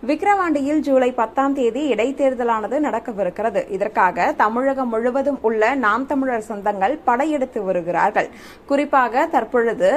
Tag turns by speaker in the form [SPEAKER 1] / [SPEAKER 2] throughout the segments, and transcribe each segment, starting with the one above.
[SPEAKER 1] விக்கிரவாண்டியில் ஜூலை 10ஆம் தேதி இடைத்தேர்தலானது நடக்கவிருக்கிறது. இதற்காக தமிழகம் முழுவதும் உள்ள நாம் தமிழர் சொந்தங்கள் படையெடுத்து வருகிறார்கள். குறிப்பாக தற்பொழுது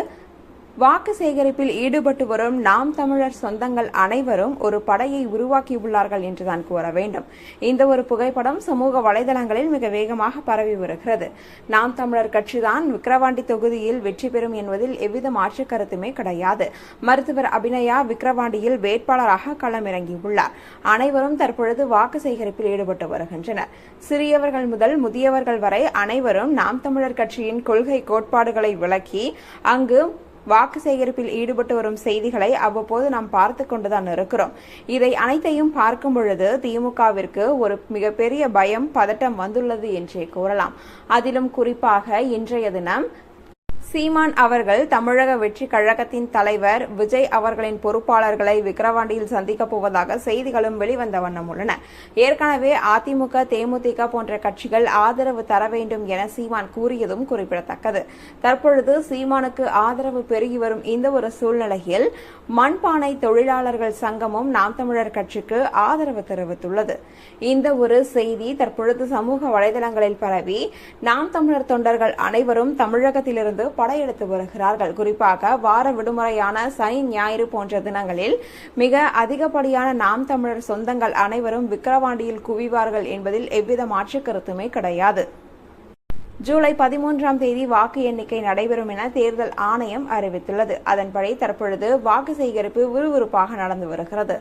[SPEAKER 1] வாக்கு சேகரிப்பில் ஈடுபட்டு வரும் நாம் தமிழர் சொந்தங்கள் அனைவரும் ஒரு படையை உருவாக்கியுள்ளார்கள் என்றுதான் கூற வேண்டும். இந்த ஒரு புகைப்படம் சமூக வலைதளங்களில் மிக வேகமாக பரவி வருகிறது. நாம் தமிழர் கட்சிதான் விக்கிரவாண்டி தொகுதியில் வெற்றி பெறும் என்பதில் எவ்வித மாற்று கருத்துமே கிடையாது. மருத்துவர் அபிநயா விக்கிரவாண்டியில் வேட்பாளராக களமிறங்கியுள்ளார். அனைவரும் தற்பொழுது வாக்கு சேகரிப்பில் ஈடுபட்டு வருகின்றனர். சிறியவர்கள் முதல் முதியவர்கள் வரை அனைவரும் நாம் தமிழர் கட்சியின் கொள்கை கோட்பாடுகளை விளக்கி அங்கு வாக்கு சேகரிப்பில் ஈடுபட்டு வரும் செய்திகளை அவ்வப்போது நாம் பார்த்து கொண்டுதான் இருக்கிறோம். இதை அனைத்தையும் பார்க்கும் பொழுது திமுகவிற்கு ஒரு மிகப்பெரிய பயம், பதட்டம் வந்துள்ளது என்றே கூறலாம். அதிலும் குறிப்பாக இன்றைய தினம் சீமான் அவர்கள் தமிழக வெற்றி கழகத்தின் தலைவர் விஜய் அவர்களின் பொறுப்பாளர்களை விக்கிரவாண்டியில் சந்திக்கப் போவதாக செய்திகளும் வெளிவந்த வண்ணம் உள்ளன. ஏற்கனவே அதிமுக, தேமுதிக போன்ற கட்சிகள் ஆதரவு தர வேண்டும் என சீமான் கூறியதும் குறிப்பிடத்தக்கது. தற்பொழுது சீமானுக்கு ஆதரவு பெருகி வரும் இந்த ஒரு சூழ்நிலையில் மண்பானை தொழிலாளர்கள் சங்கமும் நாம் தமிழர் கட்சிக்கு ஆதரவு தெரிவித்துள்ளது. இந்த ஒரு செய்தி தற்பொழுது சமூக வலைதளங்களில் பரவி நாம் தமிழர் தொண்டர்கள் அனைவரும் தமிழகத்திலிருந்து படையெடுத்து வருகிறார்கள். குறிப்பாக வார விடுமுறையான சனி, ஞாயிறு போன்ற தினங்களில் மிக அதிகப்படியான நாம் தமிழர் சொந்தங்கள் அனைவரும் விக்கிரவாண்டியில் குவிவார்கள் என்பதில் எவ்வித மாற்று கருத்துமே கிடையாது. ஜூலை 13ஆம் தேதி வாக்கு எண்ணிக்கை நடைபெறும் என தேர்தல் ஆணையம் அறிவித்துள்ளது. அதன்படி தற்பொழுது வாக்கு சேகரிப்பு விறுவிறுப்பாக நடந்து வருகிறது.